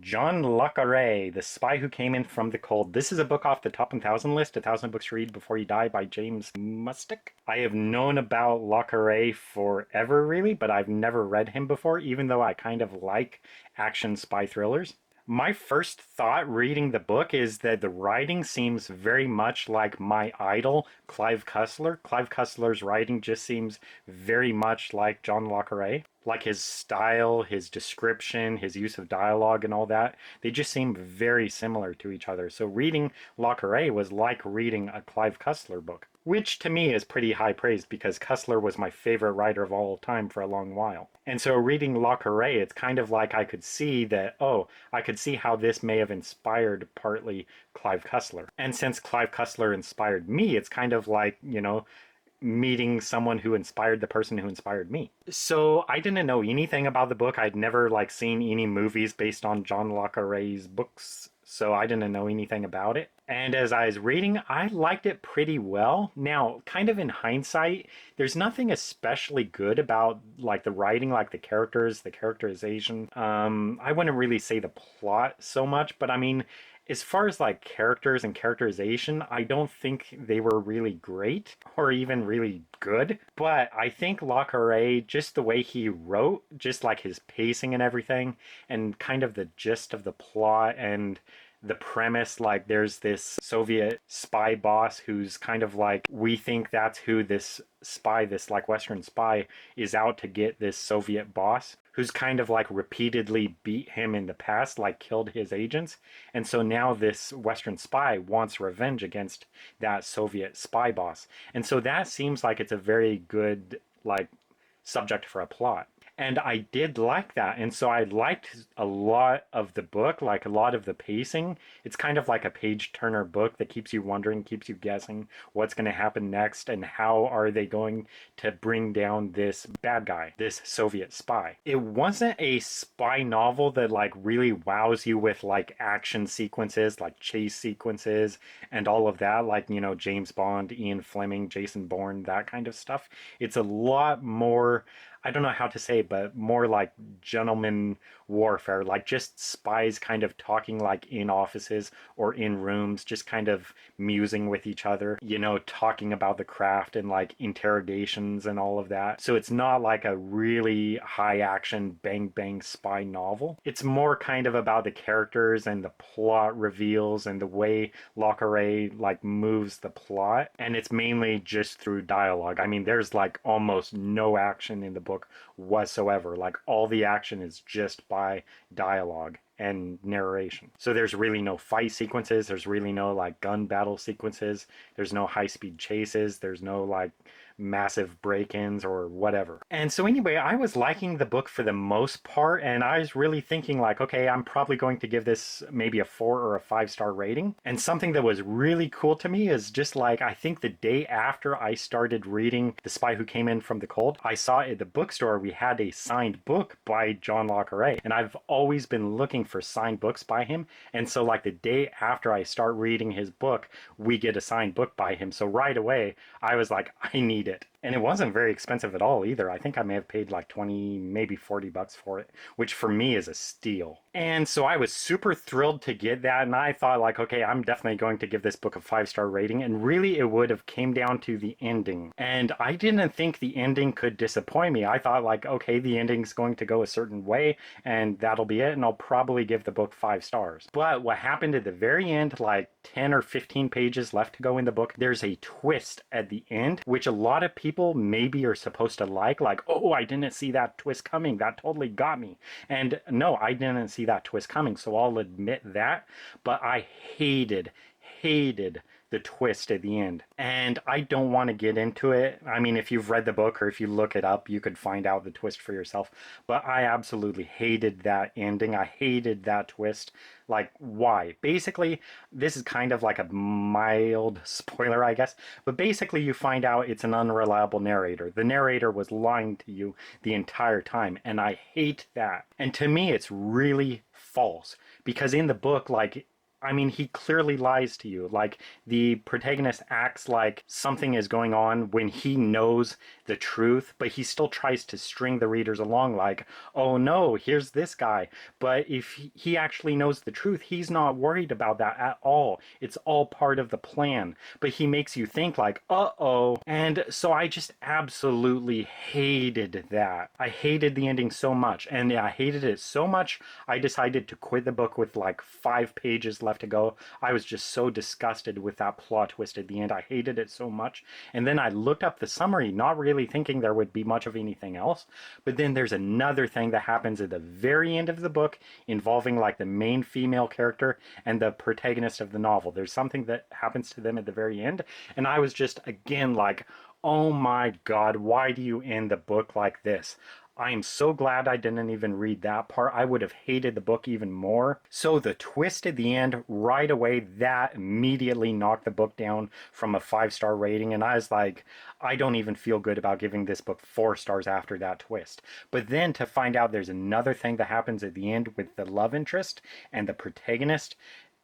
John Le Carre, The Spy Who Came In From the Cold. This is a book off the top 1,000 list, 1,000 Books to Read Before You Die by James Mustick. I have known about Le Carre forever, really, but I've never read him before, even though I kind of like action spy thrillers. My first thought reading the book is that the writing seems very much like my idol, Clive Cussler. Clive Cussler's writing just seems very much like John Le Carre. Like his style, his description, his use of dialogue and all that, they just seem very similar to each other. So reading Le Carre was like reading a Clive Cussler book, which to me is pretty high praise because Cussler was my favorite writer of all time for a long while. And so reading Le Carre, it's kind of like I could see that, oh, I could see how this may have inspired partly Clive Cussler. And since Clive Cussler inspired me, it's kind of like, meeting someone who inspired the person who inspired me. So I didn't know anything about the book. I'd never seen any movies based on John Le Carre's books, so I didn't know anything about it. And as I was reading, I liked it pretty well. Now, kind of in hindsight, there's nothing especially good about the writing, like the characters, the characterization. I wouldn't really say the plot so much, but I mean, as far as characters and characterization, I don't think they were really great or even really good. But I think Le Carre, just the way he wrote, just his pacing and everything, and kind of the gist of the plot and the premise, there's this Soviet spy boss who's kind of we think that's who this spy, this Western spy, is out to get this Soviet boss who's kind of repeatedly beat him in the past, killed his agents. And so now this Western spy wants revenge against that Soviet spy boss. And so that seems like it's a very good subject for a plot. And I did like that. And so I liked a lot of the book, a lot of the pacing. It's kind of like a page turner book that keeps you wondering, keeps you guessing what's going to happen next and how are they going to bring down this bad guy, this Soviet spy. It wasn't a spy novel that really wows you with action sequences, chase sequences and all of that, James Bond, Ian Fleming, Jason Bourne, that kind of stuff. It's a lot more, I don't know how to say, but more like gentleman warfare, just spies kind of talking in offices or in rooms, just kind of musing with each other, talking about the craft and interrogations and all of that. So it's not a really high action bang bang spy novel. It's more kind of about the characters and the plot reveals and the way Le Carre moves the plot. And it's mainly just through dialogue. I mean, there's almost no action in the book whatsoever. All the action is just by dialogue and narration. So there's really no fight sequences. There's really no gun battle sequences. There's no high speed chases. There's no massive break-ins or whatever. And so anyway, I was liking the book for the most part, and I was really thinking okay, I'm probably going to give this maybe a 4 or a 5-star rating. And something that was really cool to me is just I think the day after I started reading The Spy Who Came In From the Cold, I saw at the bookstore we had a signed book by John Le Carre, and I've always been looking for signed books by him. And so the day after I start reading his book, we get a signed book by him. So right away, I was I need it. And it wasn't very expensive at all either. I think I may have paid 20, maybe $40 for it, which for me is a steal. And so I was super thrilled to get that. And I thought okay, I'm definitely going to give this book a 5-star rating. And really it would have came down to the ending. And I didn't think the ending could disappoint me. I thought okay, the ending's going to go a certain way and that'll be it. And I'll probably give the book 5 stars. But what happened at the very end, 10 or 15 pages left to go in the book, there's a twist at the end, which a lot of people maybe are supposed to like, oh, I didn't see that twist coming. That totally got me. And no, I didn't see that twist coming. So I'll admit that. But I hated the twist at the end. And I don't want to get into it. I mean, if you've read the book or if you look it up, you could find out the twist for yourself. But I absolutely hated that ending. I hated that twist. Why? Basically, this is kind of a mild spoiler, I guess. But basically, you find out it's an unreliable narrator. The narrator was lying to you the entire time. And I hate that. And to me, it's really false. Because in the book, I mean, he clearly lies to you. Like, the protagonist acts like something is going on when he knows the truth, but he still tries to string the readers along, like, oh no, here's this guy. But if he actually knows the truth, he's not worried about that at all. It's all part of the plan. But he makes you think, like, uh-oh. And so I just absolutely hated that. I hated the ending so much. And I hated it so much, I decided to quit the book with like 5 pages left to go. I was just so disgusted with that plot twist at the end. I hated it so much. And then I looked up the summary, not really thinking there would be much of anything else. But then there's another thing that happens at the very end of the book involving like the main female character and the protagonist of the novel. There's something that happens to them at the very end. And I was just, again, like, oh my God, why do you end the book like this? I am so glad I didn't even read that part. I would have hated the book even more. So the twist at the end, right away, that immediately knocked the book down from a 5-star rating. And I was like, I don't even feel good about giving this book 4 stars after that twist. But then to find out there's another thing that happens at the end with the love interest and the protagonist,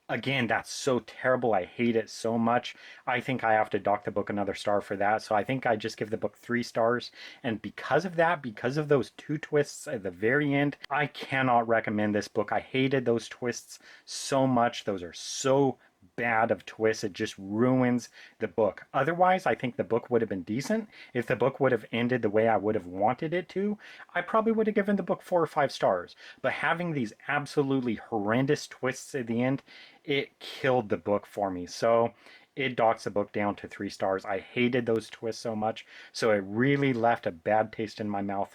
again, that's so terrible. I hate it so much. I think I have to dock the book another star for that. So I think I just give the book 3 stars. And because of that, because of those 2 twists at the very end, I cannot recommend this book. I hated those twists so much. Those are so bad of twists. It just ruins the book. Otherwise, I think the book would have been decent. If the book would have ended the way I would have wanted it to, I probably would have given the book 4 or 5 stars. But having these absolutely horrendous twists at the end, it killed the book for me. So it docks the book down to 3 stars. I hated those twists so much. So it really left a bad taste in my mouth